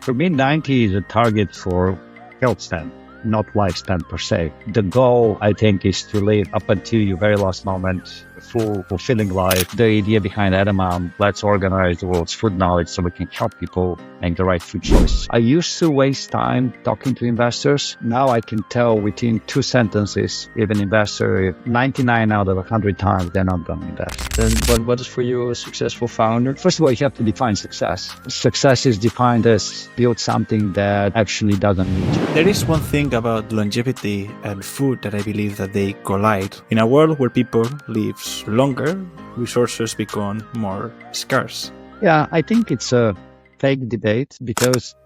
For me, 90 is a target for health span, not lifespan per se. The goal, I think, is to live up until your very last moment, a full, fulfilling life. The idea behind Edamam, let's organize the world's food knowledge so we can help people make the right food choice. I used to waste time talking to investors. Now I can tell within 2 sentences, if an investor, 99 out of 100 times, they're not going to invest. Then what is for you a successful founder? First of all, you have to define success. Success is defined as build something that actually doesn't need you. There is one thing about longevity and food that I believe that they collide. In a world where people live longer, resources become more scarce. Yeah, I think it's a fake debate because...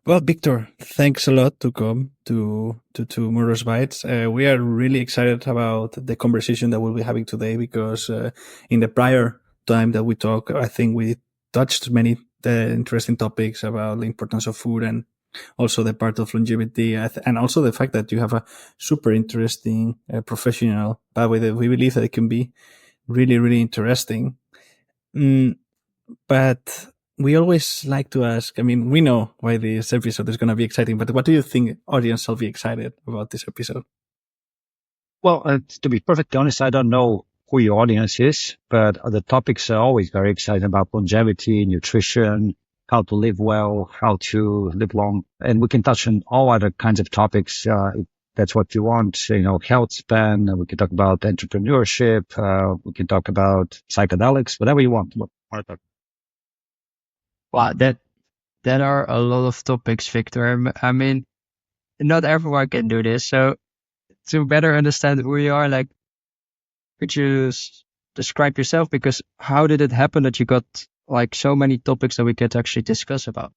Well, Victor, thanks a lot to come to Tomorrow's Bites. We are really excited about the conversation that we'll be having today because in the prior time that we talked, I think we touched many interesting topics about the importance of food and also the part of longevity and also the fact that you have a super interesting professional pathway that we believe that it can be really, really interesting. But we always like to ask, I mean, we know why this episode is going to be exciting, but what do you think audience will be excited about this episode? Well, to be perfectly honest, I don't know who your audience is, but the topics are always very exciting about longevity, nutrition, how to live well, how to live long. And we can touch on all other kinds of topics. If that's what you want, health span. We can talk about entrepreneurship. We can talk about psychedelics, whatever you want. Wow, that are a lot of topics, Victor. I mean, not everyone can do this. So to better understand who you are, like, could you describe yourself? Because how did it happen that you got like so many topics that we could actually discuss about?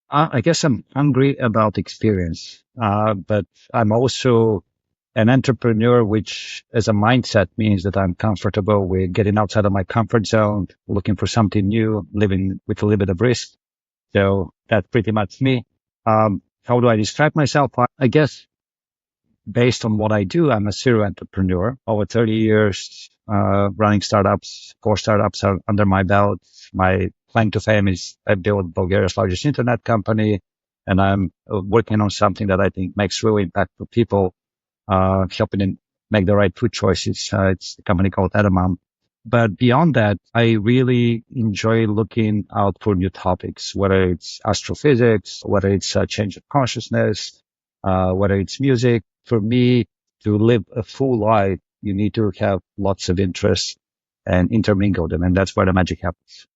I guess I'm hungry about experience, but I'm also an entrepreneur, which as a mindset means that I'm comfortable with getting outside of my comfort zone, looking for something new, living with a little bit of risk. So that's pretty much me. How do I describe myself? I guess based on what I do, I'm a serial entrepreneur. Over 30 years running startups, 4 startups are under my belt. My claim to fame is I built Bulgaria's largest internet company, and I'm working on something that I think makes real impact for people. Helping them make the right food choices. It's a company called Edamam. But beyond that, I really enjoy looking out for new topics, whether it's astrophysics, whether it's a change of consciousness, whether it's music. For me, to live a full life, you need to have lots of interests and intermingle them. And that's where the magic happens.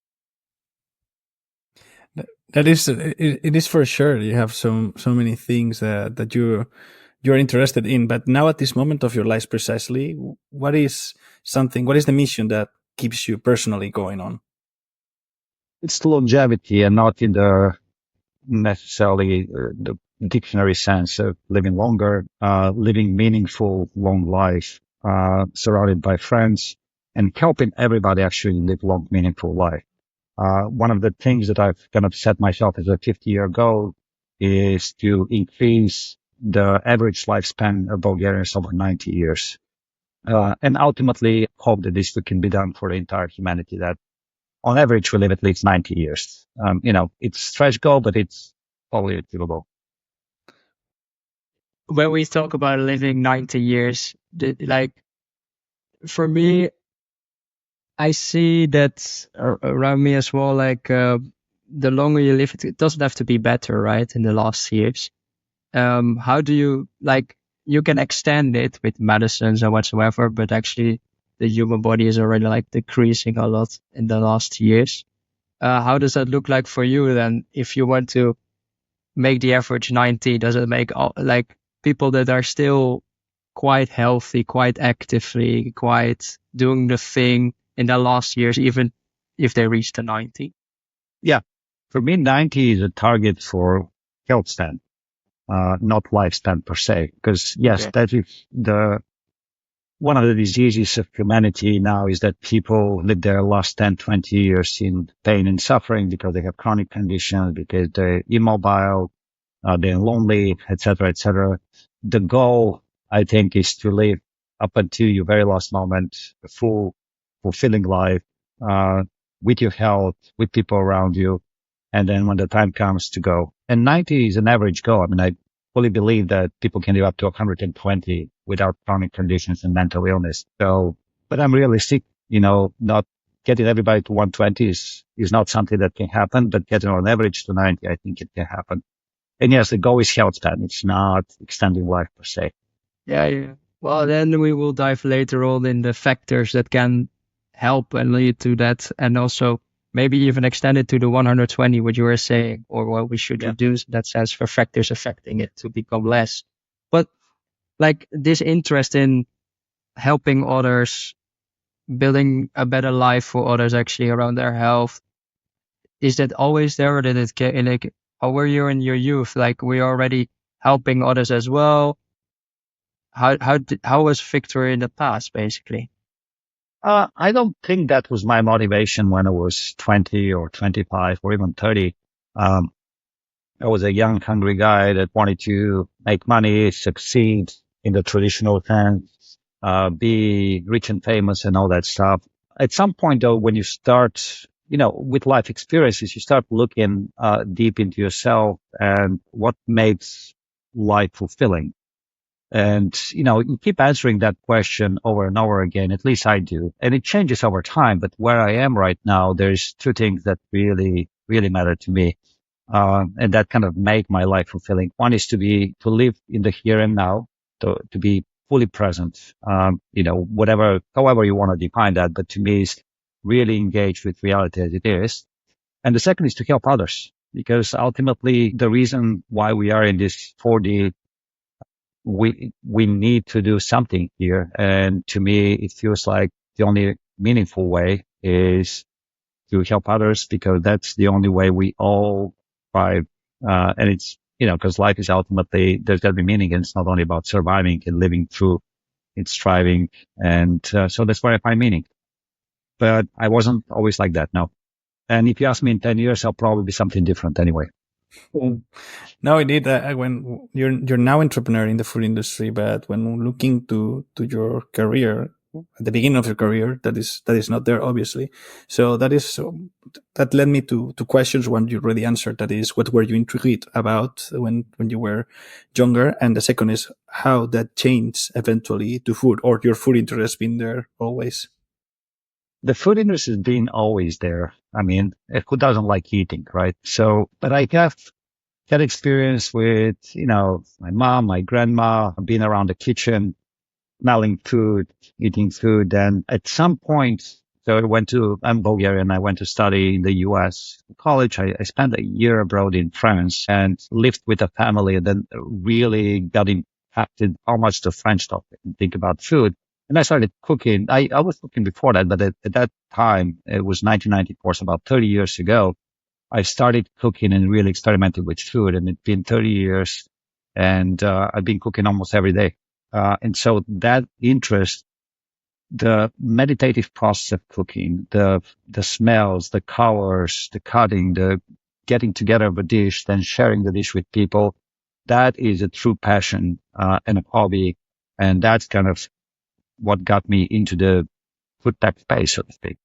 That is, it is for sure. You have so many things that you're interested in, but now at this moment of your life precisely, what is the mission that keeps you personally going on? It's longevity, and not in the necessarily the dictionary sense of living longer, living meaningful, long life, surrounded by friends, and helping everybody actually live long, meaningful life. One of the things that I've kind of set myself as a 50-year goal is to increase the average lifespan of Bulgarians over 90 years. And ultimately hope that this can be done for the entire humanity, that on average we live at least 90 years. It's a stretch goal, but it's probably achievable. When we talk about living 90 years, for me, I see that around me as well, the longer you live, it doesn't have to be better, right? In the last years. How do you, you can extend it with medicines or whatsoever, but actually the human body is already decreasing a lot in the last years. How does that look like for you then? If you want to make the average 90, does it make people that are still quite healthy, quite actively, quite doing the thing in the last years, even if they reach the 90? Yeah. For me, 90 is a target for health span. Not lifespan per se, because yes, that is one of the diseases of humanity now, is that people live their last 10, 20 years in pain and suffering because they have chronic conditions, because they're immobile, they're lonely, etc., etc. The goal, I think, is to live up until your very last moment, a full, fulfilling life, with your health, with people around you. And then when the time comes to go, and 90 is an average go. I mean, I fully believe that people can live up to 120 without chronic conditions and mental illness. So, but I'm realistic, not getting everybody to 120 is not something that can happen, but getting on average to 90, I think it can happen. And yes, the goal is health span. It's not extending life per se. Yeah, yeah. Well, then we will dive later on in the factors that can help and lead to that, and also maybe even extend it to the 120, what you were saying, or what we should reduce in that sense for factors affecting it to become less. But like this interest in helping others, building a better life for others actually around their health, is that always there, or did it get like, how were you in your youth? Like, were you already helping others as well? How was Victor in the past, basically? I don't think that was my motivation when I was 20 or 25 or even 30. Um, I was a young, hungry guy that wanted to make money, succeed in the traditional sense, be rich and famous and all that stuff. At some point, though, when you start, with life experiences, you start looking deep into yourself and what makes life fulfilling. And, you keep answering that question over and over again. At least I do. And it changes over time. But where I am right now, there's two things that really, really matter to me. And that kind of make my life fulfilling. One is to live in the here and now, to be fully present. However you want to define that. But to me, is really engaged with reality as it is. And the second is to help others, because ultimately the reason why we are in this 4D, we need to do something here. And to me, it feels like the only meaningful way is to help others, because that's the only way we all thrive. And it's, because life is ultimately, there's got to be meaning, and it's not only about surviving and living through, it's striving. And so that's where I find meaning. But I wasn't always like that, no. And if you ask me in 10 years, I'll probably be something different anyway. No, indeed. When you're now entrepreneur in the food industry, but when looking to your career at the beginning of your career, that is not there, obviously. So that led me to questions one you already answered. That is, what were you intrigued about when you were younger, and the second is how that changed eventually to food, or your food interest been there always. The food industry has been always there. I mean, who doesn't like eating, right? So, but I have had experience with, my mom, my grandma, being around the kitchen, smelling food, eating food. And at some point, so I'm Bulgarian. I went to study in the US college. I spent a year abroad in France and lived with a family, and then really got impacted how much the French talk and think about food. And I started cooking. I was cooking before that, but at that time, it was 1994, so about 30 years ago, I started cooking and really experimented with food. And it's been 30 years, and I've been cooking almost every day. And so that interest, the meditative process of cooking, the smells, the colors, the cutting, the getting together of a dish, then sharing the dish with people, that is a true passion and a hobby. And that's kind of what got me into the food tech space, so to speak.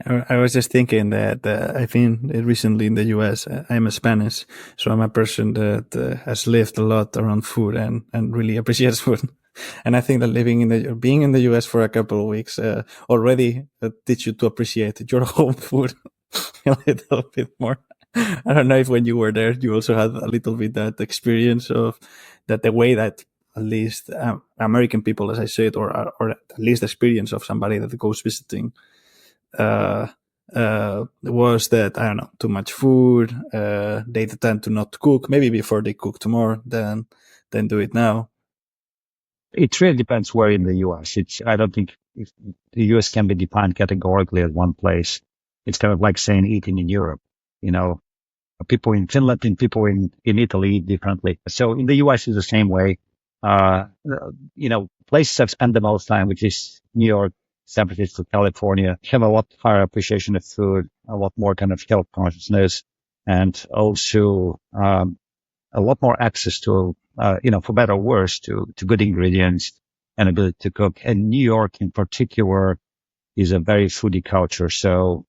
I was just thinking that I've been recently in the US. I'm a Spanish, so I'm a person that has lived a lot around food and really appreciates food. And I think that being in the US for a couple of weeks already teach you to appreciate your home food a little bit more. I don't know if when you were there, you also had a little bit that experience of that the way that at least American people, as I said, or at least experience of somebody that goes visiting uh, was that, I don't know, too much food. They tend to not cook. Maybe before they cooked more than do it now. It really depends where in the US. I don't think if the US can be defined categorically as one place. It's kind of like saying eating in Europe. You know, people in Finland and people in Italy eat differently. So in the US is the same way. Places I've spent the most time, which is New York, San Francisco, California, have a lot higher appreciation of food, a lot more kind of health consciousness, and also a lot more access to, for better or worse, to good ingredients and ability to cook. And New York in particular is a very foodie culture. So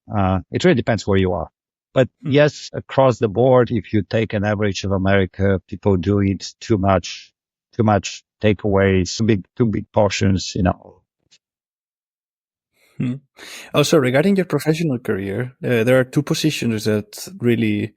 it really depends where you are. But yes, across the board, if you take an average of America, people do eat too much takeaways, too big portions, you know. Hmm. Also, regarding your professional career, there are two positions that really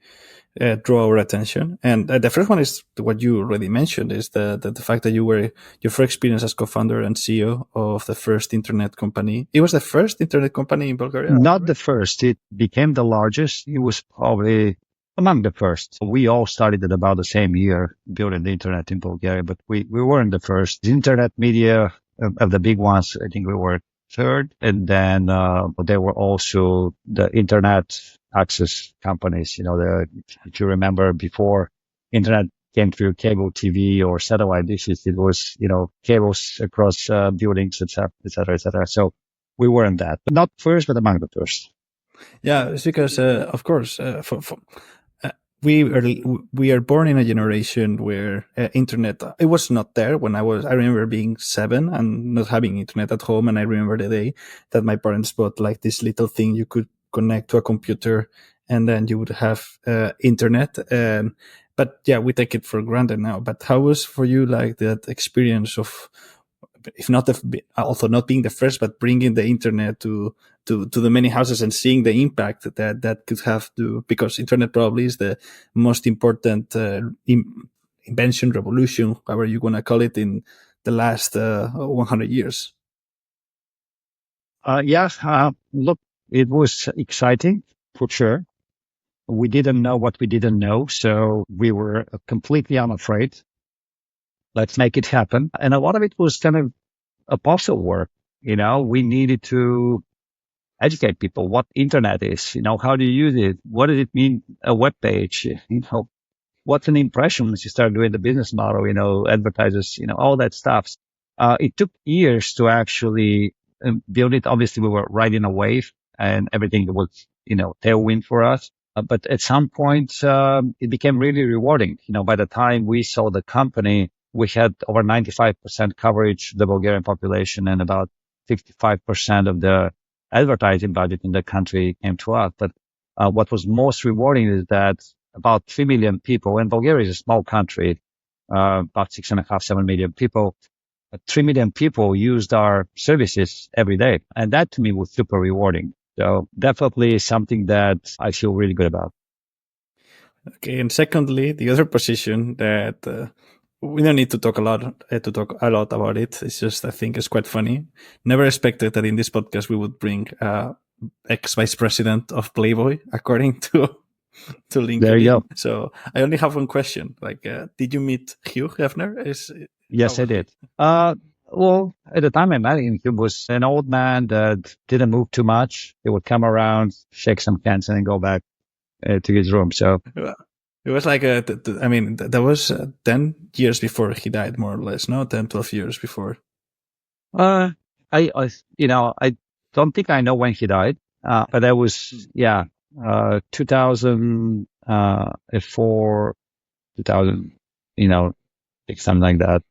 draw our attention. And the first one is what you already mentioned, is the fact that you were your first experience as co-founder and CEO of the first internet company. It was the first internet company in Bulgaria. Not the first. It became the largest. It was probably among the first. We all started at about the same year building the internet in Bulgaria, but we weren't the first. The internet media of the big ones, I think we were third. And then there were also the internet access companies. You know, if you remember before internet came through cable TV or satellite dishes, it was, you know, cables across buildings, et cetera, et cetera, et cetera. So we weren't that, but not first, but among the first. Yeah, it's because, of course, we are born in a generation where internet, it was not there when I remember being 7 and not having internet at home. And I remember the day that my parents bought like this little thing you could connect to a computer, and then you would have internet. But yeah, we take it for granted now. But how was for you like that experience of, if not also not being the first, but bringing the internet to the many houses and seeing the impact that could have to, because internet probably is the most important invention, revolution, however you want to call it, in the last 100 years. Look, it was exciting for sure. We didn't know what we didn't know, so we were completely unafraid. Let's make it happen. And a lot of it was kind of apostle work. You know, we needed to educate people what internet is, you know, how do you use it? What does it mean, a web page? You know, what's an impression once you start doing the business model, you know, advertisers, you know, all that stuff. It took years to actually build it. Obviously, we were riding a wave and everything was, you know, tailwind for us. But at some point, it became really rewarding. You know, by the time we sold the company, we had over 95% coverage of the Bulgarian population, and about 65% of the advertising budget in the country came to us. But what was most rewarding is that about 3 million people, and Bulgaria is a small country, about 6.5, 7 million people, 3 million people used our services every day. And that to me was super rewarding. So definitely something that I feel really good about. Okay. And secondly, the other position that we don't need to talk a lot about it. It's just, I think it's quite funny. Never expected that in this podcast we would bring ex-vice president of Playboy, according to LinkedIn. There you go. So I only have one question. Like, did you meet Hugh Hefner? Yes, I did. Well, at the time I met him, he was an old man that didn't move too much. He would come around, shake some hands, and then go back to his room. So it was like, I mean, that was 10 years before he died, more or less, no? 10, 12 years before. I don't think I know when he died, but that was, 2004, 2000, you know, something like that.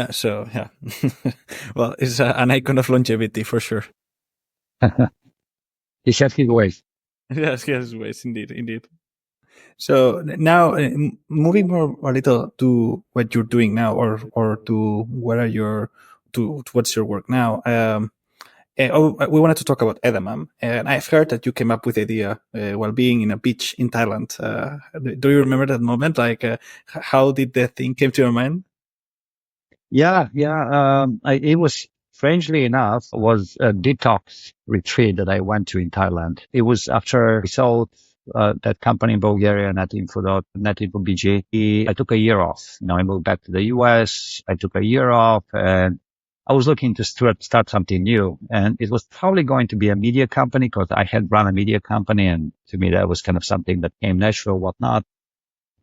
So well, it's an icon of longevity for sure. He had his ways. Yes, he has his ways, indeed. So now, moving more a little to what you're doing now, or to what's your work now. We wanted to talk about Edamam, and I've heard that you came up with the idea while being in a beach in Thailand. Do you remember that moment? Like, how did the thing came to your mind? It was, strangely enough, was a detox retreat that I went to in Thailand. It was after we sold that company in Bulgaria, NetInfo BG. I took a year off. You know, I moved back to the US. I took a year off, and I was looking to start something new. And it was probably going to be a media company because I had run a media company, and to me that was kind of something that came natural, whatnot.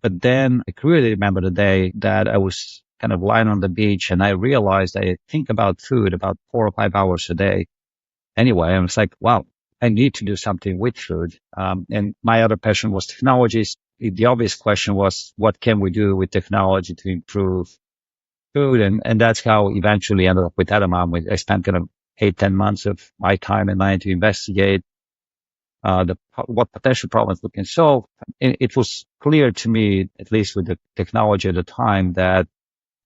But then I clearly remember the day that I was kind of lying on the beach, and I realized I think about food about 4 or 5 hours a day. Anyway, I was like, wow, I need to do something with food. And my other passion was technologies. The obvious question was, what can we do with technology to improve food? And that's how eventually ended up with Edamam. I spent kind of 8, 10 months of my time and money to investigate what potential problems we can solve. It was clear to me, at least with the technology at the time, that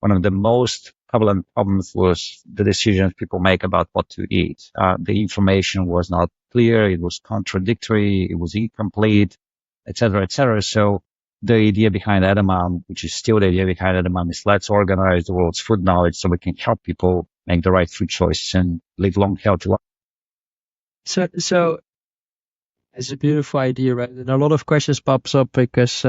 one of the most prevalent problems was the decisions people make about what to eat. The information was not clear, it was contradictory, it was incomplete, etc., etc. So the idea behind Edamam, which is still the idea behind Edamam, is let's organize the world's food knowledge so we can help people make the right food choices and live long, healthy lives. So it's a beautiful idea, right? And a lot of questions pops up because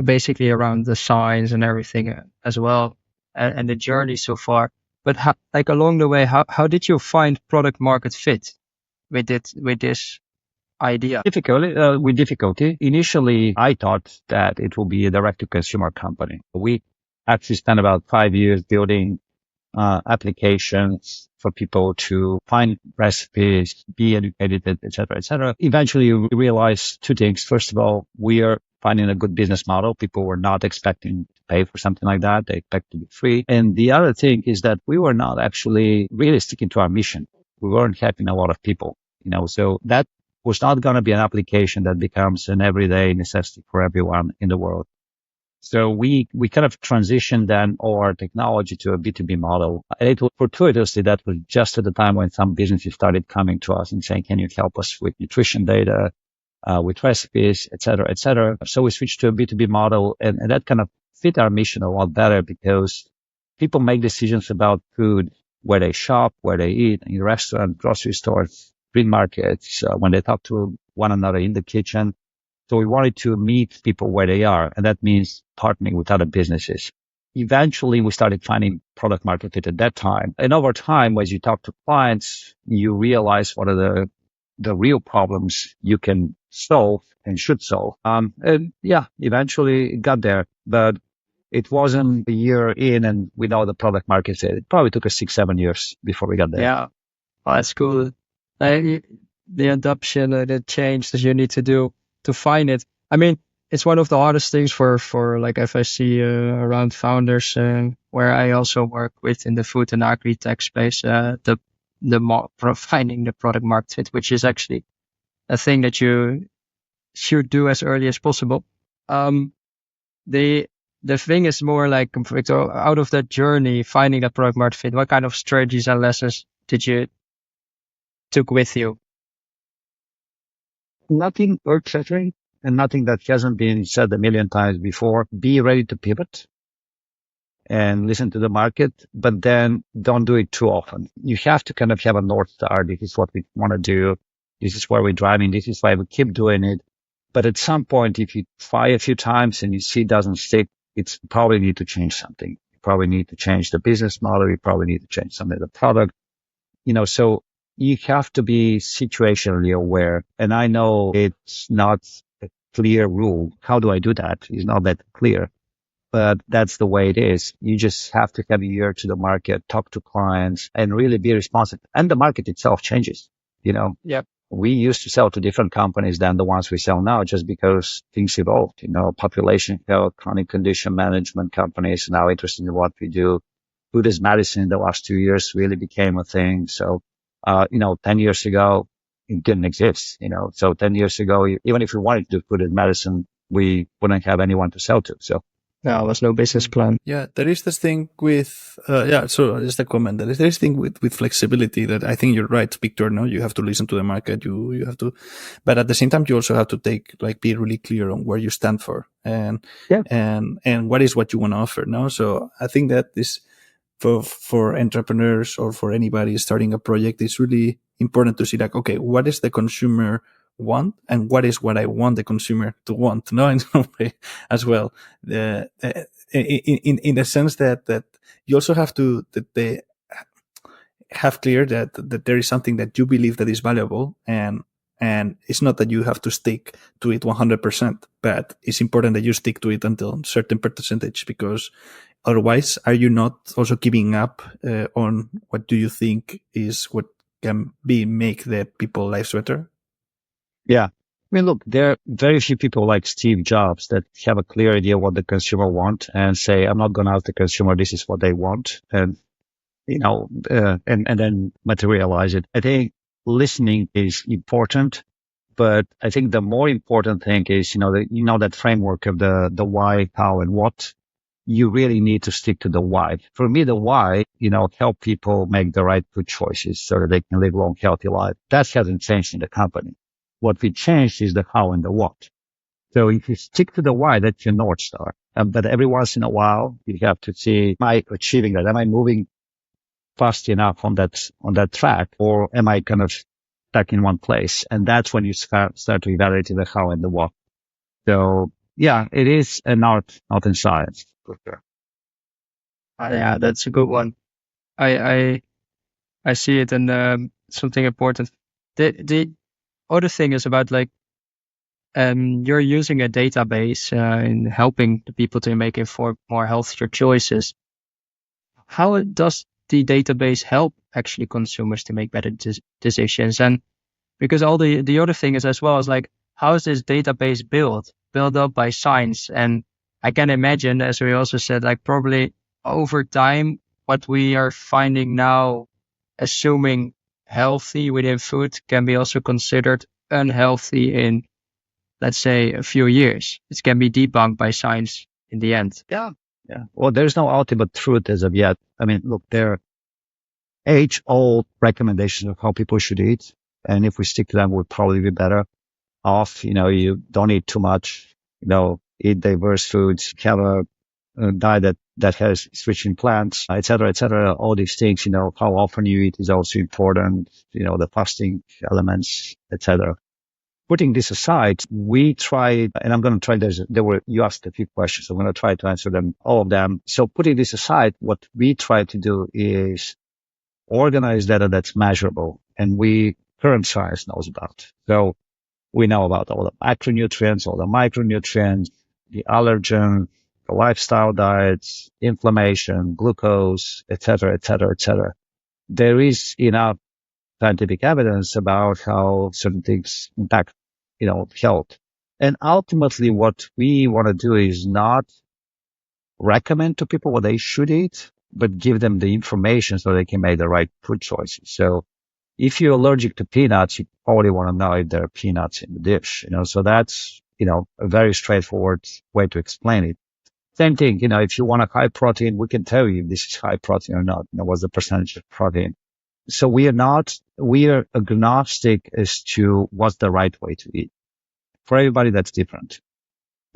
basically around the science and everything as well, and the journey so far. But like along the way, how did you find product market fit with this idea? With difficulty. Initially, I thought that it will be a direct-to-consumer company. We actually spent about 5 years building applications for people to find recipes, be educated, etc., etc. Eventually, we realized two things. First of all, we are finding a good business model. People were not expecting to pay for something like that. They expect to be free. And the other thing is that we were not actually really sticking to our mission. We weren't helping a lot of people, so that was not going to be an application that becomes an everyday necessity for everyone in the world. So we kind of transitioned then our technology to a B2B model. And it was fortuitously, that was just at the time when some businesses started coming to us and saying, can you help us with nutrition data, with recipes, et cetera, et cetera. So we switched to a B2B model, and that kind of fit our mission a lot better because people make decisions about food, where they shop, where they eat, in restaurants, grocery stores, green markets, when they talk to one another in the kitchen. So we wanted to meet people where they are, and that means partnering with other businesses. Eventually, we started finding product market fit at that time. And over time, as you talk to clients, you realize what are the real problems you can solve and should solve. And yeah, eventually it got there, but it wasn't a year in and we know the product market fit. It probably took us 6, 7 years before we got there. Yeah, oh, that's cool. The adoption, the change that you need to do to find it. I mean, it's one of the hardest things for like if I see around founders where I also work with in the food and agri-tech space, finding the product market fit, which is actually a thing that you should do as early as possible. The thing is more like, Victor, out of that journey, finding that product market fit, what kind of strategies and lessons did you took with you? Nothing earth-shattering and nothing that hasn't been said a million times before. Be ready to pivot and listen to the market, but then don't do it too often. You have to kind of have a North Star. This is what we want to do. This is where we're driving. This is why we keep doing it. But at some point, if you try a few times and you see it doesn't stick, it's probably need to change something. You probably need to change the business model. You probably need to change some of the product, so you have to be situationally aware. And I know it's not a clear rule. How do I do that? It's not that clear, but that's the way it is. You just have to have a ear to the market, talk to clients, and really be responsive. And the market itself changes, Yep. We used to sell to different companies than the ones we sell now just because things evolved, population health, chronic condition management companies now interested in what we do. Food as medicine in the last 2 years really became a thing. So, 10 years ago, it didn't exist, So 10 years ago, even if we wanted to do food as medicine, we wouldn't have anyone to sell to. So no, there was no business plan. Yeah, there is this thing with, so just a comment. There is this thing with flexibility that I think you're right, Victor. No, you have to listen to the market. You have to, but at the same time, you also have to be really clear on where you stand for and what is what you want to offer. No, so I think that this, for entrepreneurs or for anybody starting a project, it's really important to see okay, what is the consumer want and what is what I want the consumer to want, in some way as well. In the sense that you also have to, that they have clear that there is something that you believe that is valuable, and it's not that you have to stick to it 100%, but it's important that you stick to it until a certain percentage, because otherwise, are you not also giving up on what do you think is what can make the people lives better? Yeah. I mean, look, there are very few people like Steve Jobs that have a clear idea what the consumer want and say, I'm not going to ask the consumer, this is what they want. And and then materialize it. I think listening is important, but I think the more important thing is, that framework of the why, how, and what. You really need to stick to the why. For me, the why, help people make the right food choices so that they can live long, healthy life. That hasn't changed in the company. What we changed is the how and the what. So if you stick to the why, that's your North Star. But every once in a while, you have to see, am I achieving that? Am I moving fast enough on that track, or am I kind of stuck in one place? And that's when you start to evaluate the how and the what. So yeah, it is an art, not in science, for sure. Yeah, that's a good one. I I I see it, and something important. The other thing is about like you're using a database in helping the people to make informed, more healthier choices. How does the database help actually consumers to make better decisions? And because all the other thing is as well as like, how is this database built up by science? And I can imagine, as we also said, like probably over time, what we are finding now, assuming healthy within food, can be also considered unhealthy in, let's say, a few years. It can be debunked by science in the end. Yeah. Yeah. Well, there's no ultimate truth as of yet. I mean, look, there are age-old recommendations of how people should eat. And if we stick to them, we'll probably be better off. You don't eat too much, eat diverse foods, have a diet that has switching plants, et cetera, et cetera. All these things, how often you eat is also important, the fasting elements, et cetera. Putting this aside, we tried, and I'm going to try, you asked a few questions. I'm going to try to answer them, all of them. So putting this aside, what we try to do is organize data that's measurable and current science knows about. So we know about all the macronutrients, all the micronutrients, the allergens, the lifestyle diets, inflammation, glucose, et cetera, et cetera, et cetera. There is enough scientific evidence about how certain things impact, health. And ultimately, what we want to do is not recommend to people what they should eat, but give them the information so they can make the right food choices. So if you're allergic to peanuts, you probably want to know if there are peanuts in the dish, so that's, a very straightforward way to explain it. Same thing, if you want a high protein, we can tell you if this is high protein or not, what's the percentage of protein. So we are agnostic as to what's the right way to eat. For everybody, that's different.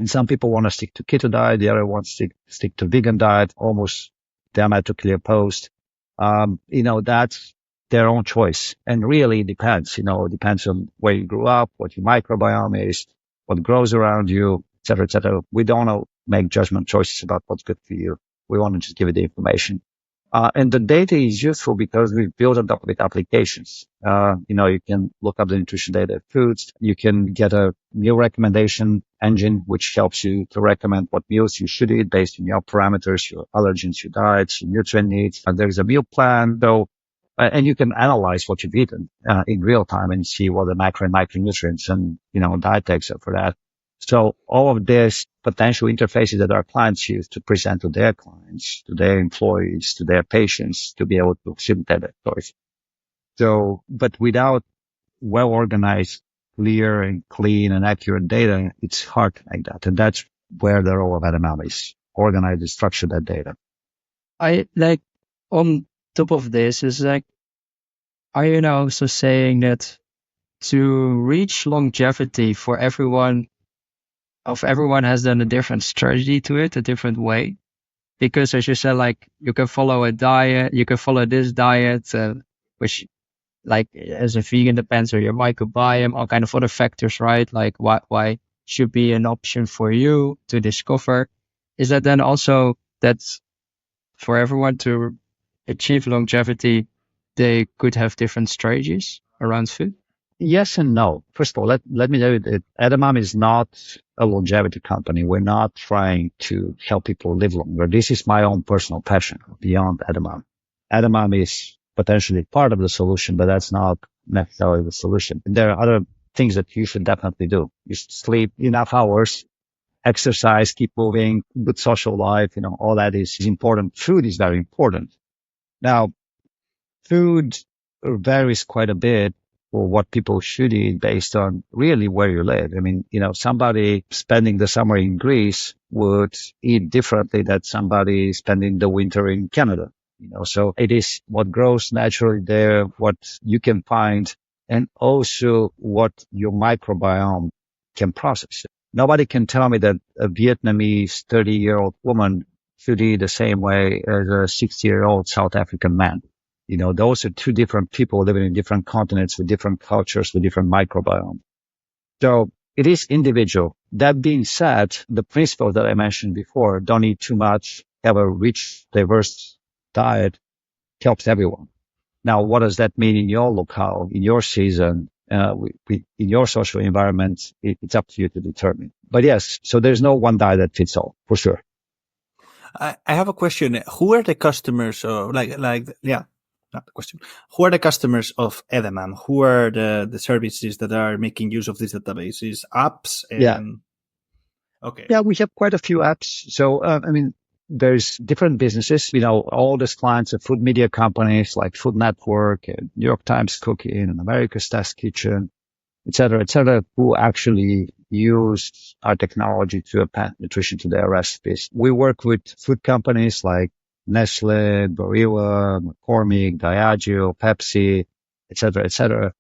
And some people want to stick to keto diet. The other want to stick to vegan diet, almost diametrically opposed. That's their own choice. And really it depends, it depends on where you grew up, what your microbiome is, what grows around you, et cetera, et cetera. We don't want to make judgment choices about what's good for you. We want to just give you the information. And the data is useful because we built it up with applications. You can look up the nutrition data of foods. You can get a meal recommendation engine, which helps you to recommend what meals you should eat based on your parameters, your allergens, your diets, your nutrient needs. And there's a meal plan. And you can analyze what you've eaten in real time and see what the macro and micronutrients and, diet takes are for that. So all of these potential interfaces that our clients use to present to their clients, to their employees, to their patients, to be able to facilitate that choice. So, but without well-organized, clear and clean and accurate data, it's hard to make that. And that's where the role of Edamam is: organize and structure that data. I like on top of this is like, are you now also saying that to reach longevity for everyone, everyone has then a different strategy to it, a different way? Because as you said, like you can follow a diet, you can follow this diet, which like as a vegan depends on your microbiome, all kind of other factors, right? Like why should be an option for you to discover. Is that then also that for everyone to achieve longevity, they could have different strategies around food? Yes and no. First of all, let me tell you that Edamam is not a longevity company. We're not trying to help people live longer. This is my own personal passion beyond Edamam. Edamam is potentially part of the solution, but that's not necessarily the solution. There are other things that you should definitely do. You should sleep enough hours, exercise, keep moving, good social life, all that is important. Food is very important. Now, food varies quite a bit for what people should eat based on really where you live. I mean, somebody spending the summer in Greece would eat differently than somebody spending the winter in Canada. So it is what grows naturally there, what you can find, and also what your microbiome can process. Nobody can tell me that a Vietnamese 30-year-old woman should eat the same way as a 60-year-old South African man. Those are two different people living in different continents with different cultures, with different microbiome. So it is individual. That being said, the principle that I mentioned before, don't eat too much, have a rich, diverse diet, helps everyone. Now, what does that mean in your locale, in your season, in your social environment? It's up to you to determine. But yes, so there's no one diet that fits all, for sure. I have a question. Who are the customers? Or yeah, not the question. Who are the customers of Edamam? Who are the services that are making use of these databases, apps? Yeah. Okay. Yeah, we have quite a few apps. So, there's different businesses. All these clients are food media companies like Food Network and New York Times Cooking and America's Test Kitchen, et cetera, who actually use our technology to append nutrition to their recipes. We work with food companies like Nestle, Barilla, McCormick, Diageo, Pepsi, et cetera,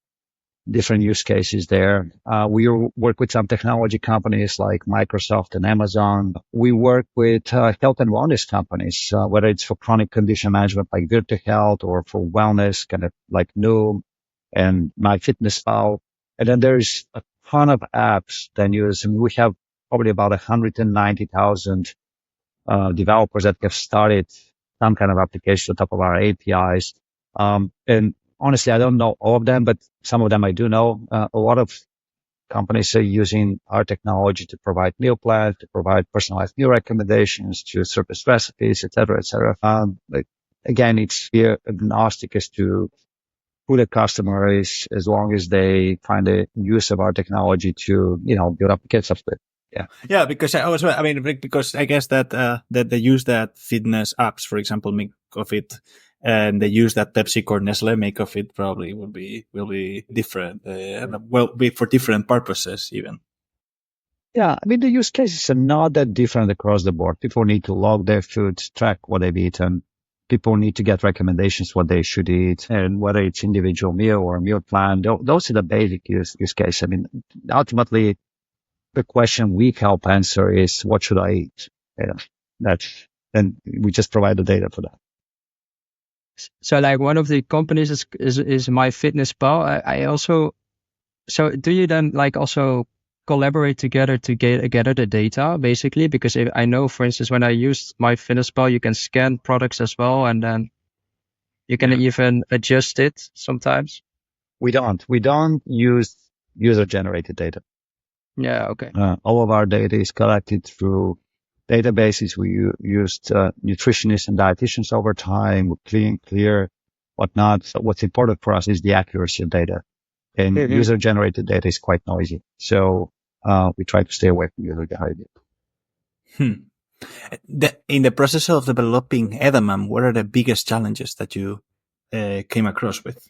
different use cases there. We work with some technology companies like Microsoft and Amazon. We work with health and wellness companies, whether it's for chronic condition management like Virtu Health or for wellness, kind of like Noom and MyFitnessPal. And then there's a ton of apps that use, and we have probably about 190,000 developers that have started some kind of application on top of our APIs. And honestly, I don't know all of them, but some of them I do know. A lot of companies are using our technology to provide meal plans, to provide personalized meal recommendations, to surface recipes, et cetera, et cetera. But again, it's here agnostic as to who the customer is, as long as they find the use of our technology to, build up kits of it. Yeah. Yeah, because because I guess that that they use that fitness apps, for example, make of it, and they use that Pepsi or Nestle make of it probably will be different, and will be for different purposes even. Yeah, the use cases are not that different across the board. People need to log their food, track what they've eaten. People need to get recommendations what they should eat, and whether it's individual meal or meal plan. Those are the basic use case. Ultimately, the question we help answer is, what should I eat? And we just provide the data for that. So like one of the companies is MyFitnessPal. I also, so do you then like also collaborate together to gather the data basically? Because if I know, for instance, when I used MyFitnessPal, you can scan products as well, and then you can even adjust it sometimes. We don't use user generated data. Yeah. Okay. All of our data is collected through databases. We used nutritionists and dietitians over time. We clear, whatnot. So what's important for us is the accuracy of data. And user-generated data is quite noisy. So we try to stay away from user-generated data. In the process of developing Edamam, what are the biggest challenges that you came across with?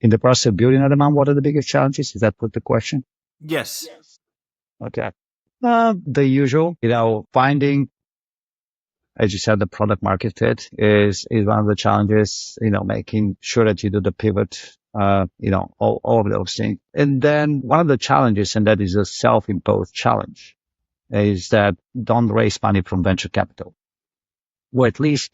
In the process of building Edamam, what are the biggest challenges? Is that what the question? Yes. Okay. The usual, finding, as you said, the product market fit is one of the challenges, making sure that you do the pivot, all of those things. And then one of the challenges, and that is a self-imposed challenge, is that don't raise money from venture capital. Or at least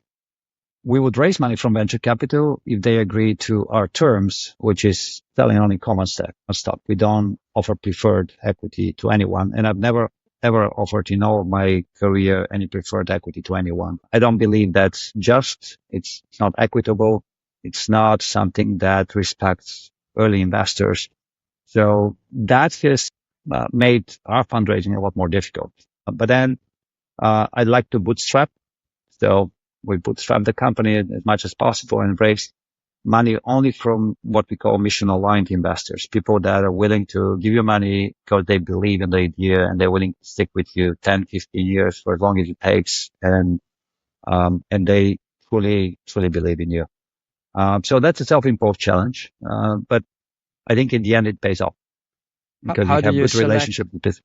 we would raise money from venture capital if they agree to our terms, which is selling only common stock. We don't offer preferred equity to anyone. And I've never ever offered in all of my career any preferred equity to anyone. I don't believe that's just. It's not equitable. It's not something that respects early investors. So that has made our fundraising a lot more difficult. But then I'd like to bootstrap. So we bootstrap the company as much as possible and raise money only from what we call mission-aligned investors, people that are willing to give you money because they believe in the idea and they're willing to stick with you 10, 15 years for as long as it takes. And they fully believe in you. So that's a self-imposed challenge. But I think in the end, it pays off because you How do have you good select? relationship with this.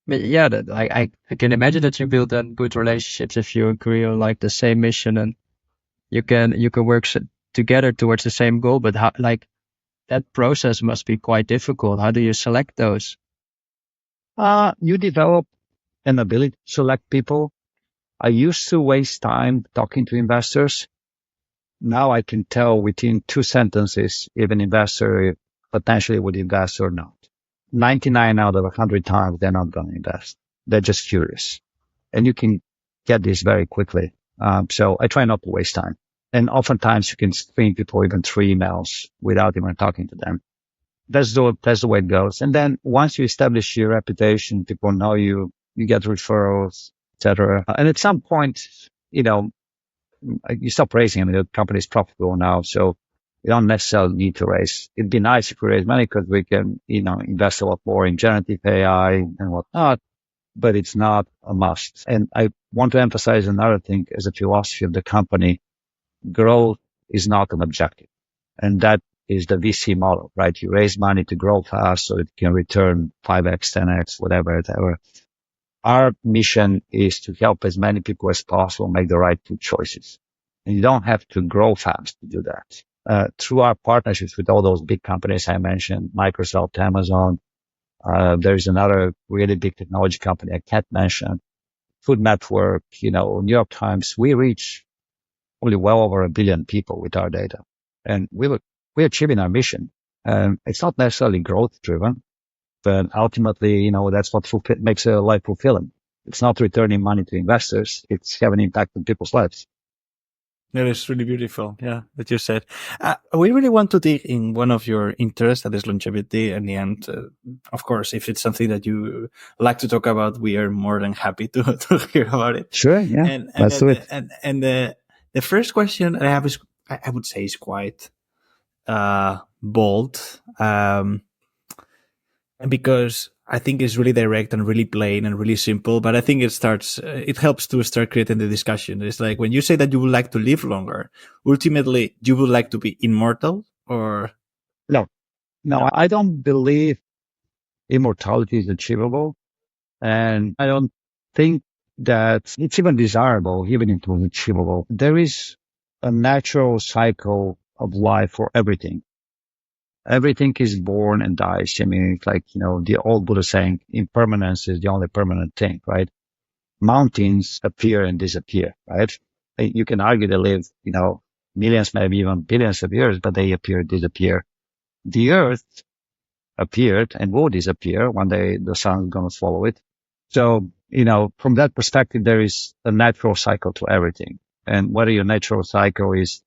But yeah, that I can imagine that you build then good relationships if you agree on like the same mission, and you can work together towards the same goal. But how, like, that process must be quite difficult. How do you select those? You develop an ability to select people. I used to waste time talking to investors. Now I can tell within 2 sentences if an investor potentially would invest or not. 99 out of 100 times, they're not going to invest. They're just curious. And you can get this very quickly. So I try not to waste time. And oftentimes you can screen people even 3 emails without even talking to them. That's the way it goes. And then once you establish your reputation, people know you, you get referrals, etc. And at some point, you know, you stop raising. I mean, the company is profitable now, so you don't necessarily need to raise. It'd be nice if we raise money because we can, invest a lot more in generative AI and whatnot, but it's not a must. And I want to emphasize another thing as a philosophy of the company: growth is not an objective. And that is the VC model, right? You raise money to grow fast so it can return 5x, 10x, whatever. Our mission is to help as many people as possible make the right food choices. And you don't have to grow fast to do that. Through our partnerships with all those big companies I mentioned, Microsoft, Amazon, there's another really big technology company I can't mention, Food Network, New York Times. We reach probably well over 1 billion people with our data. And we're achieving our mission. It's not necessarily growth driven, but ultimately, that's what makes a life fulfilling. It's not returning money to investors. It's having an impact on people's lives. That is really beautiful. Yeah, that you said. We really want to dig in one of your interests, that is longevity. In the end, of course, if it's something that you like to talk about, we are more than happy to, to hear about it. Sure. Yeah. And Let's do it. the first question I have is, I would say, is quite bold, because I think it's really direct and really plain and really simple. But I think it helps to start creating the discussion. It's like, when you say that you would like to live longer, ultimately you would like to be immortal, or No, I don't believe immortality is achievable. And I don't think that it's even desirable, even if it was achievable. There is a natural cycle of life for everything. Everything is born and dies. I mean, it's like, the old Buddha saying, impermanence is the only permanent thing, right? Mountains appear and disappear, right? You can argue they live, millions, maybe even billions of years, but they appear, disappear. The earth appeared and will disappear one day. The sun is going to swallow it. So, from that perspective, there is a natural cycle to everything. And whether your natural cycle is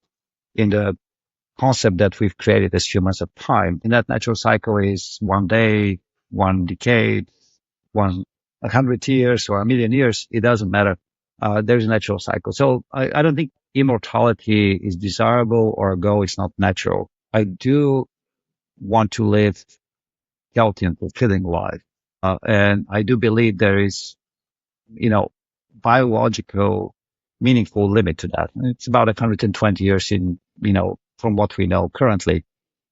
in the concept that we've created as humans of time, and that natural cycle is one day, one decade, 100 years or 1,000,000 years, it doesn't matter. There's a natural cycle. So I don't think immortality is desirable or a goal. It's not natural. I do want to live healthy and fulfilling life. And I do believe there is, biological meaningful limit to that. It's about 120 years from what we know currently.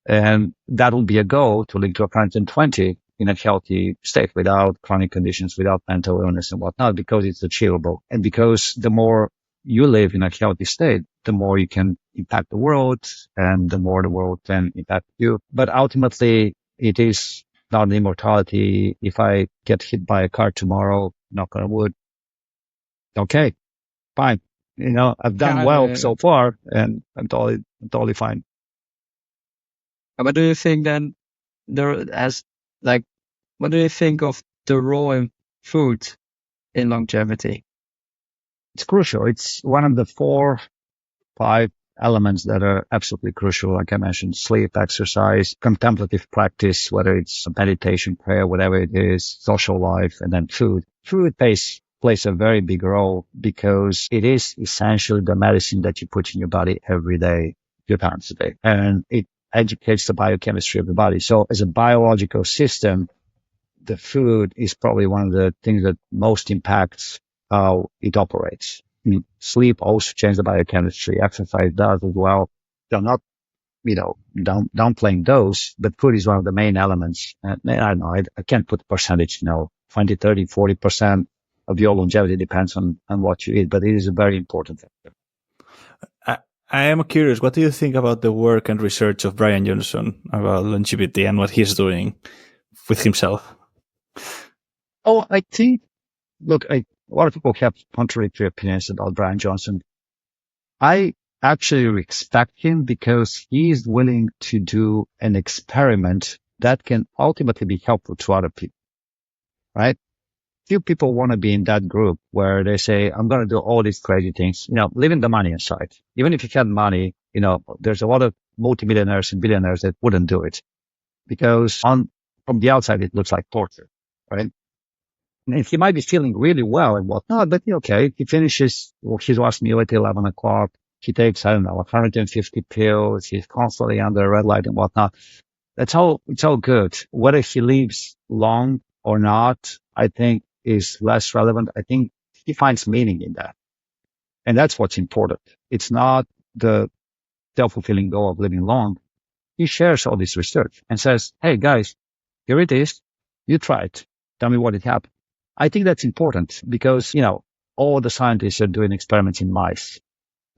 And that will be a goal, to live to 120 in a healthy state without chronic conditions, without mental illness and whatnot, because it's achievable. And because the more you live in a healthy state, the more you can impact the world and the more the world can impact you. But ultimately, it is not an immortality. If I get hit by a car tomorrow, knock on wood, okay, fine. I've done well so far, and I'm totally fine. But do you think then like, what do you think of the role in food in longevity? It's crucial. It's one of the 5 elements that are absolutely crucial. Like I mentioned, sleep, exercise, contemplative practice, whether it's meditation, prayer, whatever it is, social life, and then food. Food plays a very big role because it is essentially the medicine that you put in your body every day, few times a day. And it educates the biochemistry of the body. So as a biological system, the food is probably one of the things that most impacts how it operates. sleep also changes the biochemistry. Exercise does as well. So not, downplaying those, but food is one of the main elements. And I don't know, I can't put a percentage, 20, 30, 40% of your longevity depends on what you eat, but it is a very important factor. I, I am curious, what do you think about the work and research of Brian Johnson about longevity and what he's doing with himself? Oh, I think, look, a lot of people have contradictory opinions about Brian Johnson. I actually respect him because he is willing to do an experiment that can ultimately be helpful to other people, right? Few people want to be in that group where they say, I'm going to do all these crazy things, leaving the money aside. Even if you had money, there's a lot of multimillionaires and billionaires that wouldn't do it because from the outside, it looks like torture, right? And he might be feeling really well and whatnot, but okay, he finishes his last meal at 11 o'clock. He takes, I don't know, 150 pills. He's constantly under red light and whatnot. It's all good. Whether he lives long or not, I think is less relevant. I think he finds meaning in that. And that's what's important. It's not the self-fulfilling goal of living long. He shares all this research and says, hey guys, here it is. You try it. Tell me what it happened. I think that's important because, all the scientists are doing experiments in mice.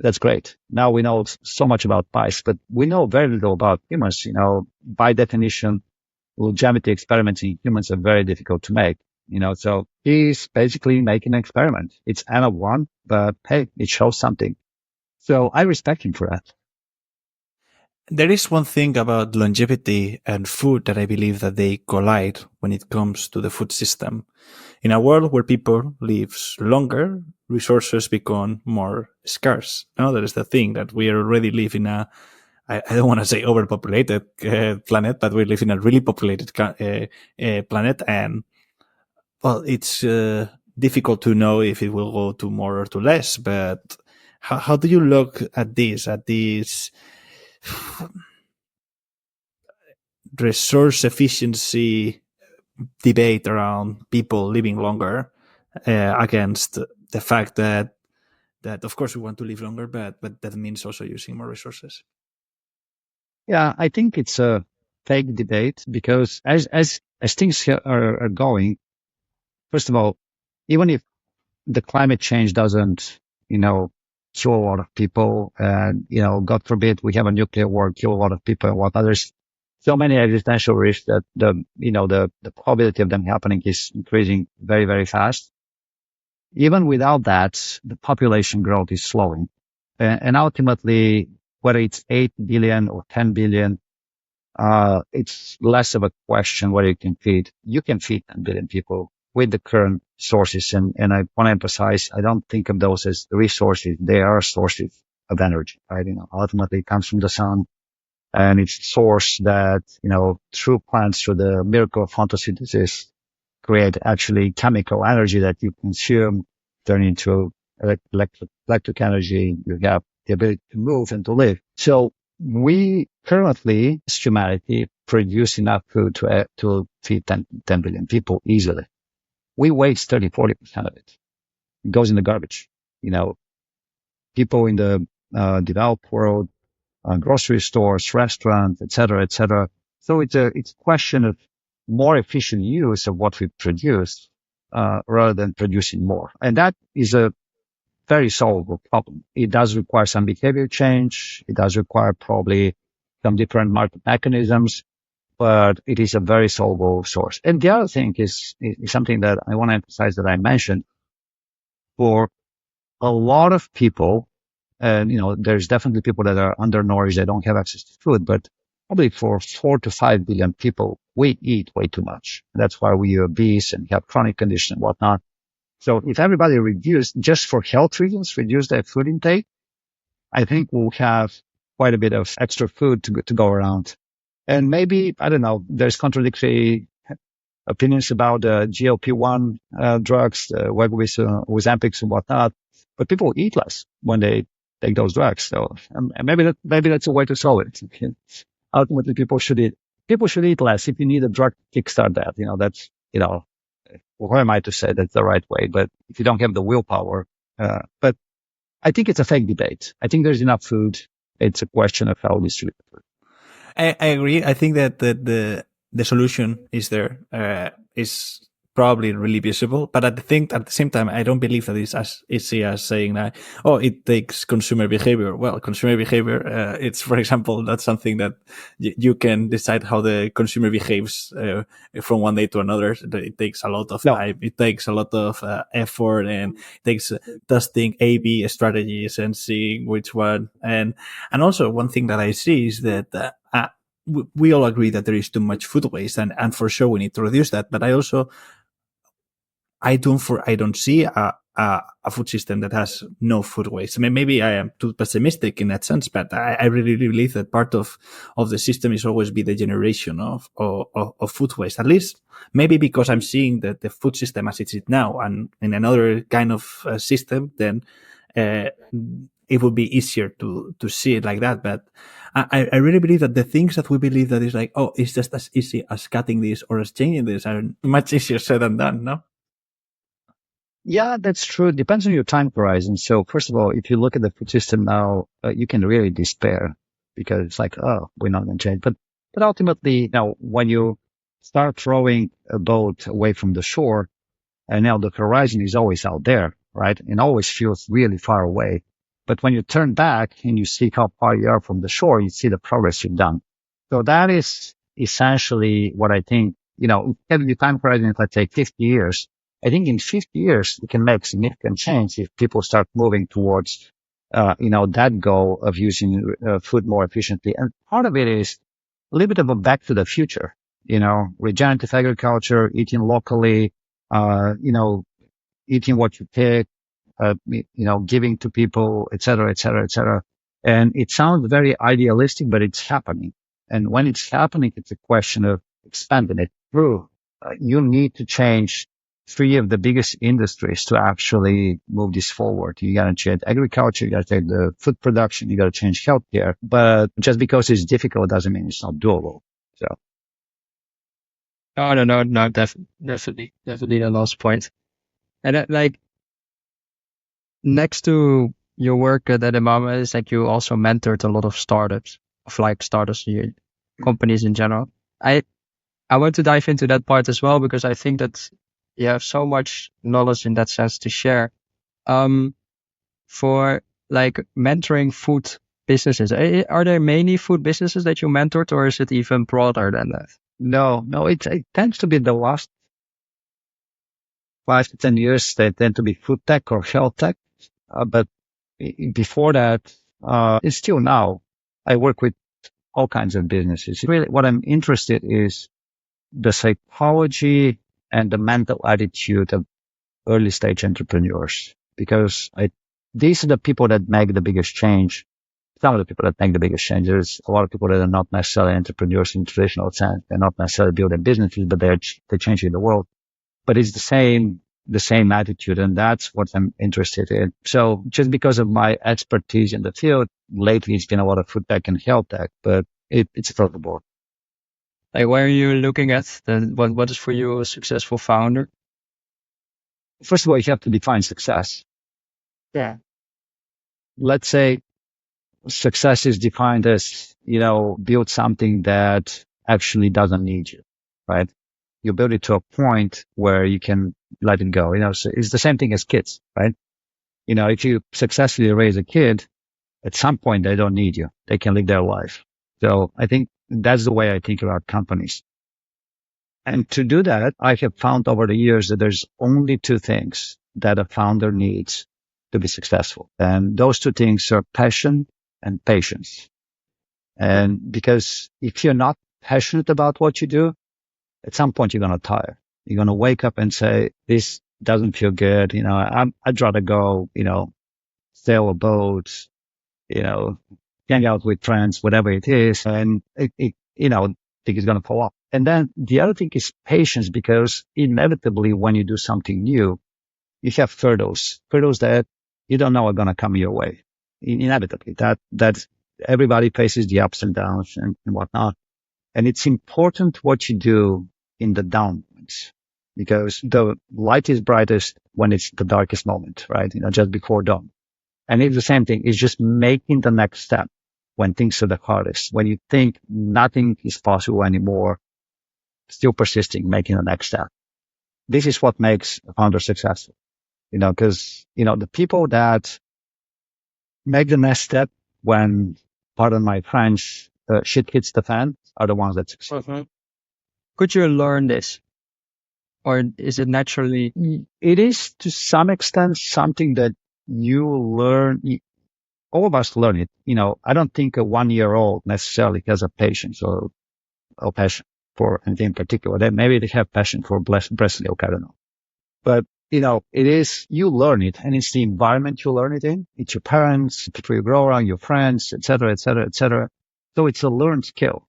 That's great. Now we know so much about mice, but we know very little about humans. By definition, longevity experiments in humans are very difficult to make. So he's basically making an experiment. It's N of one, but hey, it shows something. So I respect him for that. There is one thing about longevity and food that I believe that they collide when it comes to the food system. In a world where people live longer, resources become more scarce. Now, that is the thing that we already live in I don't want to say overpopulated planet, but we live in a really populated planet. And, well, it's difficult to know if it will go to more or to less. But how do you look at this resource efficiency debate around people living longer against the fact that of course we want to live longer, but that means also using more resources? Yeah, I think it's a fake debate because as things are going, first of all, even if the climate change doesn't, kill a lot of people, and God forbid we have a nuclear war, kill a lot of people and whatnot. There's so many existential risks that the probability of them happening is increasing very, very fast. Even without that, the population growth is slowing, and ultimately, whether it's 8 billion or 10 billion, it's less of a question whether you can feed. You can feed 10 billion people with the current sources. And I want to emphasize, I don't think of those as resources. They are sources of energy, right? Ultimately it comes from the sun, and it's a source that, through plants, through the miracle of photosynthesis, create actually chemical energy that you consume, turn into electric energy. You have the ability to move and to live. So we currently, as humanity, produce enough food to feed 10 billion people easily. We waste 30, 40% of it. It goes in the garbage. People in the developed world, grocery stores, restaurants, et cetera, et cetera. So it's a question of more efficient use of what we produce, rather than producing more. And that is a very solvable problem. It does require some behavior change. It does require probably some different market mechanisms, but it is a very solvable source. And the other thing is something that I want to emphasize that I mentioned. For a lot of people, and there's definitely people that are undernourished, they don't have access to food, but probably for 4 to 5 billion people, we eat way too much. That's why we are obese and have chronic conditions and whatnot. So if everybody reduced, just for health reasons, reduce their food intake, I think we'll have quite a bit of extra food to go around. And maybe, I don't know, there's contradictory opinions about GLP-1 drugs, with Ozempic and whatnot, but people eat less when they take those drugs. So maybe that's a way to solve it. Ultimately, people should eat less. If you need a drug to kickstart that, that's, who am I to say that's the right way? But if you don't have the willpower, but I think it's a fake debate. I think there's enough food. It's a question of how we distribute it. I agree. I think that the solution is there. Is probably really visible, but at the same time, I don't believe that it's as easy as saying that, oh, it takes consumer behavior. Well, consumer behavior, it's, for example, that's something that you can decide how the consumer behaves from one day to another. It takes a lot of time. It takes a lot of effort, and it takes testing A/B strategies and seeing which one. And also one thing that I see is that we all agree that there is too much food waste, and for sure we need to reduce that. But I don't see a food system that has no food waste. I mean, maybe I am too pessimistic in that sense, but I really believe that part of the system is always be the generation of food waste. At least maybe because I'm seeing that the food system as it is now, and in another kind of system, then it would be easier to see it like that. But I really believe that the things that we believe that is like, oh, it's just as easy as cutting this or as changing this are much easier said than done, no? Yeah, that's true. It depends on your time horizon. So first of all, if you look at the food system now, you can really despair because it's like, oh, we're not going to change. But ultimately, now when you start throwing a boat away from the shore, and now the horizon is always out there, right? And always feels really far away. But when you turn back and you see how far you are from the shore, you see the progress you've done. So that is essentially what I think, if your time horizon is, let's say, 50 years, I think in 50 years, we can make significant change if people start moving towards, that goal of using food more efficiently. And part of it is a little bit of a back to the future, regenerative agriculture, eating locally, eating what you pick, giving to people, et cetera, et cetera, et cetera. And it sounds very idealistic, but it's happening. And when it's happening, it's a question of expanding it through. You need to change three of the biggest industries to actually move this forward. You got to change agriculture, you got to change the food production, you got to change healthcare. But just because it's difficult doesn't mean it's not doable. So. No, definitely the last point. And next to your work at Edamam, is like you also mentored a lot of startups, companies in general. I want to dive into that part as well because I think that you have so much knowledge in that sense to share. For like mentoring food businesses, are there many food businesses that you mentored, or is it even broader than that? No, it tends to be the last 5 to 10 years. They tend to be food tech or health tech. But before that, it's still now, I work with all kinds of businesses. Really, what I'm interested is the psychology and the mental attitude of early stage entrepreneurs, because these are the people that make the biggest change. Some of the people that make the biggest change. There's a lot of people that are not necessarily entrepreneurs in traditional sense. They're not necessarily building businesses, but they're changing the world. But it's the same attitude, and that's what I'm interested in. So just because of my expertise in the field, lately it's been a lot of food tech and health tech, but it's across the board. Like, where are you looking at? What is for you a successful founder? First of all, you have to define success. Yeah. Let's say success is defined as, build something that actually doesn't need you, right? You build it to a point where you can let it go. So it's the same thing as kids, right? If you successfully raise a kid, at some point they don't need you. They can live their life. So I think that's the way I think about companies. And to do that, I have found over the years that there's only two things that a founder needs to be successful. And those two things are passion and patience. And because if you're not passionate about what you do, at some point you're going to tire. You're going to wake up and say, this doesn't feel good. I'd rather go, sail a boat, hang out with friends, whatever it is. And think it's going to fall off. And then the other thing is patience, because inevitably when you do something new, you have hurdles that you don't know are going to come your way. Inevitably, that everybody faces the ups and downs and whatnot. And it's important what you do in the down moments, because the light is brightest when it's the darkest moment, right? Just before dawn. And it's the same thing. It's just making the next step when things are the hardest, when you think nothing is possible anymore, still persisting, making the next step. This is what makes a founder successful, because, the people that make the next step when, pardon my French, shit hits the fan are the ones that succeed. Mhm. Could you learn this? Or is it naturally? It is to some extent something that you learn. All of us learn it. I don't think a 1-year-old necessarily has a patience or passion for anything in particular. Maybe they have passion for breast milk. I don't know. But, it is, you learn it, and it's the environment you learn it in. It's your parents, the people you grow around, your friends, et cetera, et cetera, et cetera. So it's a learned skill.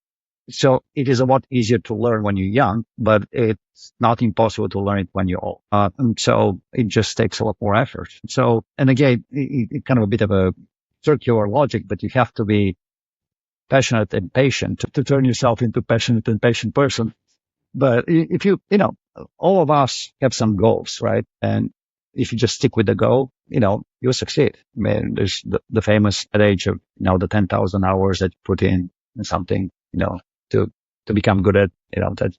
So it is a lot easier to learn when you're young, but it's not impossible to learn it when you're old. And so it just takes a lot more effort. So, and again, it kind of a bit of a circular logic, but you have to be passionate and patient to turn yourself into passionate and patient person. But if all of us have some goals, right? And if you just stick with the goal, you'll succeed. I mean, there's the famous adage of, the 10,000 hours that you put in something, to become good at,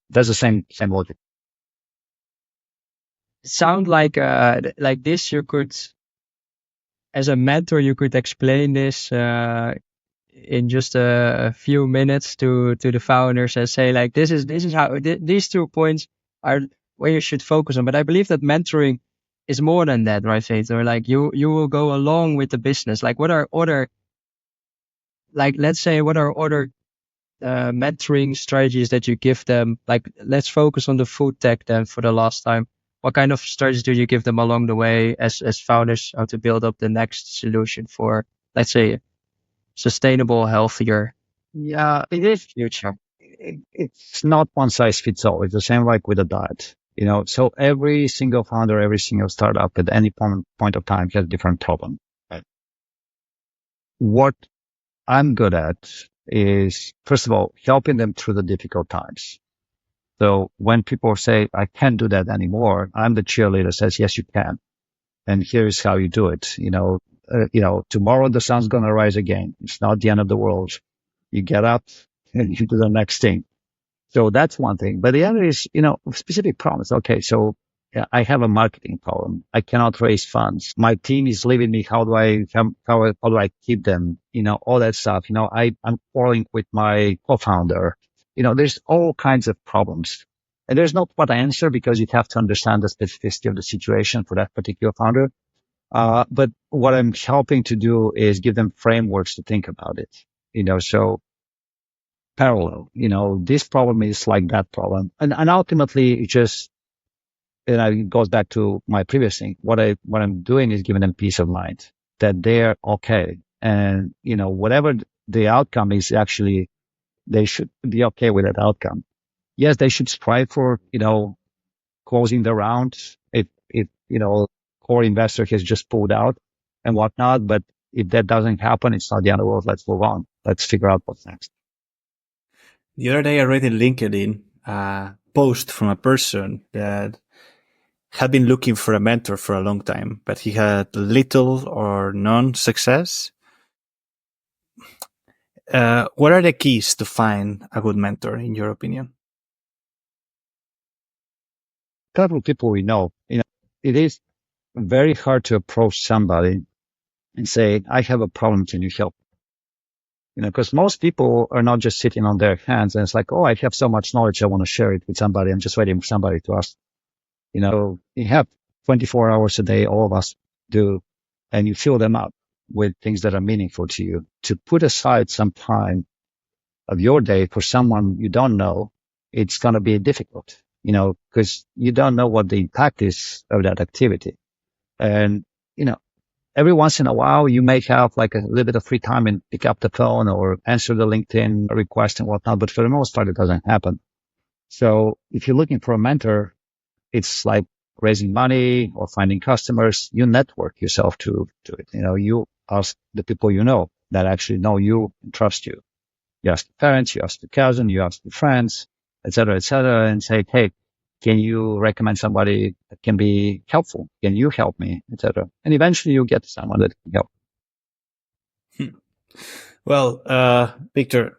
that's the same logic. Sound like this, you could, as a mentor, you could explain this in just a few minutes to the founders and say, like, this is how these 2 points are where you should focus on. But I believe that mentoring is more than that, right, Faith? Or like you will go along with the business. Like, what are other, like, let's say, what are other mentoring strategies that you give them? Like, let's focus on the food tech then for the last time. What kind of strategies do you give them along the way as founders, how to build up the next solution for, let's say, sustainable, healthier It is. future? It's not one size fits all. It's the same like with a diet. So every single founder, every single startup at any point of time has a different problem. Right? What I'm good at is, first of all, helping them through the difficult times. So when people say, I can't do that anymore, I'm the cheerleader that says, yes, you can. And here's how you do it. Tomorrow the sun's going to rise again. It's not the end of the world. You get up and you do the next thing. So that's one thing. But the other is, specific problems. Okay. So yeah, I have a marketing problem. I cannot raise funds. My team is leaving me. How do I keep them? All that stuff. I'm quarreling with my co-founder. There's all kinds of problems. And there's not one answer because you have to understand the specificity of the situation for that particular founder. But what I'm helping to do is give them frameworks to think about it. So parallel, this problem is like that problem. And ultimately it just, it goes back to my previous thing. What I'm doing is giving them peace of mind that they're okay. And, whatever the outcome is, actually, they should be okay with that outcome. Yes, they should strive for, closing the round if core investor has just pulled out and whatnot. But if that doesn't happen, it's not the end of the world. Let's move on. Let's figure out what's next. The other day I read in LinkedIn a post from a person that had been looking for a mentor for a long time, but he had little or none success. What are the keys to find a good mentor, in your opinion? Couple of people we know, it is very hard to approach somebody and say, I have a problem. Can you help? Because most people are not just sitting on their hands and it's like, oh, I have so much knowledge. I want to share it with somebody. I'm just waiting for somebody to ask. You have 24 hours a day. All of us do. And you fill them up with things that are meaningful to you. To put aside some time of your day for someone you don't know, it's going to be difficult, because you don't know what the impact is of that activity. And, every once in a while, you may have like a little bit of free time and pick up the phone or answer the LinkedIn request and whatnot. But for the most part, it doesn't happen. So if you're looking for a mentor, it's like raising money or finding customers. You network yourself to it. You ask the people that actually know you and trust you. You ask the parents, you ask the cousin, you ask the friends, et cetera, and say, hey, can you recommend somebody that can be helpful? Can you help me, et cetera? And eventually you get someone that can help. Well, Victor,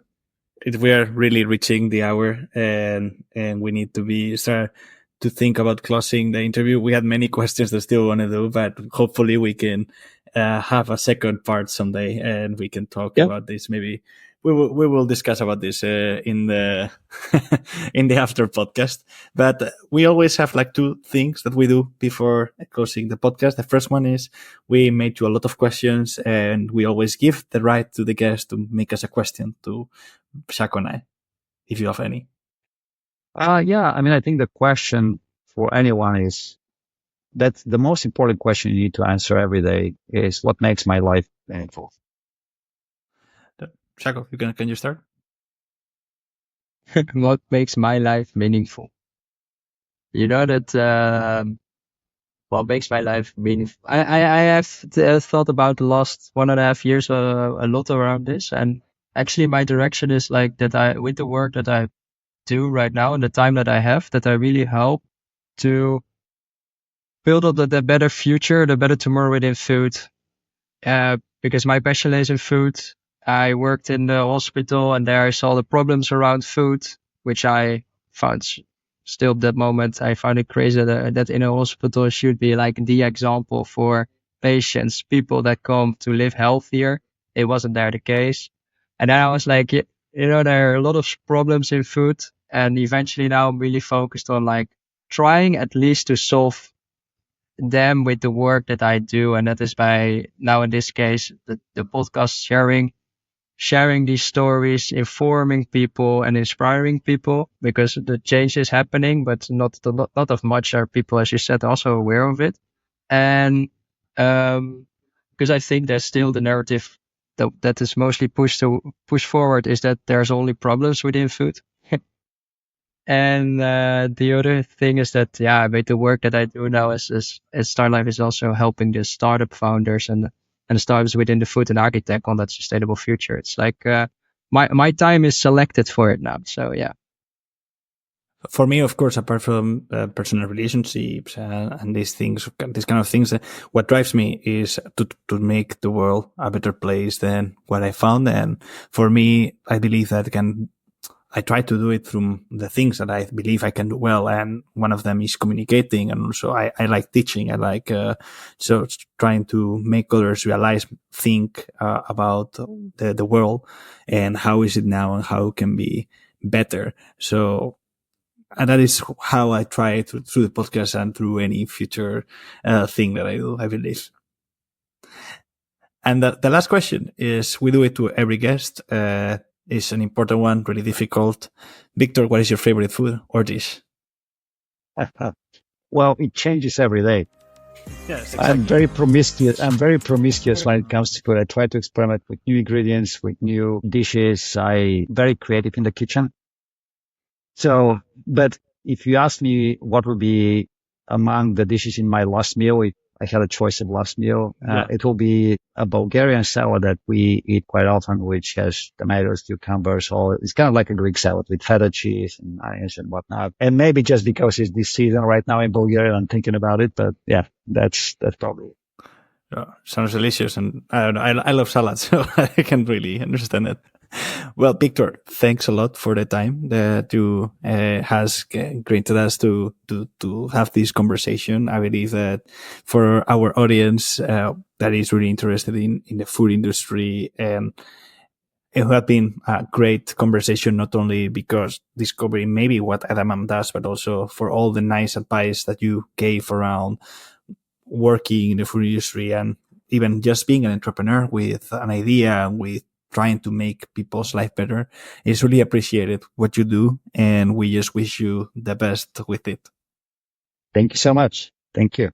we are really reaching the hour, and we need to be start to think about closing the interview. We had many questions that still want to do, but hopefully we can have a second part someday, and we can talk Yeah. about this. Maybe we will discuss about this in the in the after podcast. But we always have like two things that we do before closing the podcast. The first one is we made you a lot of questions, and we always give the right to the guest to make us a question to Shako and I, if you have any. Yeah, I mean, I think the question for anyone is that's the most important question you need to answer every day is what makes my life meaningful? Shako, can you start? What makes my life meaningful? You know that what makes my life meaningful. I have thought about the last 1.5 years a lot around this, and actually my direction is like that. I with the work that I do right now and the time that I have, that I really help to build up the better future, the better tomorrow within food. Because my passion is in food. I worked in the hospital and there I saw the problems around food, which I found still at that moment. I found it crazy that in a hospital should be like the example for patients, people that come to live healthier. It wasn't there the case. And then I was like, there are a lot of problems in food. And eventually now I'm really focused on like trying at least to solve them with the work that I do. And that is by now in this case, the podcast sharing these stories, informing people and inspiring people because the change is happening, but not of much are people, as you said, also aware of it. And, because I think there's still the narrative that is mostly push forward is that there's only problems within food. And the other thing is that, yeah, with the work that I do now as StarLife is also helping the startup founders and startups within the food and agri-tech on that sustainable future. It's like my time is selected for it now. So yeah. For me, of course, apart from personal relationships and these things, these kind of things, what drives me is to make the world a better place than what I found. And for me, I believe that I try to do it through the things that I believe I can do well. And one of them is communicating. And also I like teaching. I like, so trying to make others realize, think, about the world and how is it now and how it can be better. So, and that is how I try it through the podcast and through any future, thing that I do, I believe. And the last question is we do it to every guest. It's an important one, really difficult. Victor, what is your favorite food or dish? Well, it changes every day. Yes, I'm exactly. very promiscuous. I'm very promiscuous when it comes to food. I try to experiment with new ingredients, with new dishes. I very creative in the kitchen. So, but if you ask me what would be among the dishes in my last meal, if I had a choice of last meal, Yeah. it will be a Bulgarian salad that we eat quite often, which has tomatoes, cucumbers, all. It's kind of like a Greek salad with feta cheese and onions and whatnot. And maybe just because it's this season right now in Bulgaria, I'm thinking about it. But yeah, that's probably it. Sounds delicious, and I don't know, I love salad, so I can really understand it. Well, Victor, thanks a lot for the time that you has granted us to have this conversation. I believe that for our audience that is really interested in the food industry, and it had been a great conversation, not only because discovering maybe what Edamam does, but also for all the nice advice that you gave around working in the food industry and even just being an entrepreneur with an idea and with trying to make people's life better. It's really appreciated what you do, and we just wish you the best with it. Thank you so much. Thank you.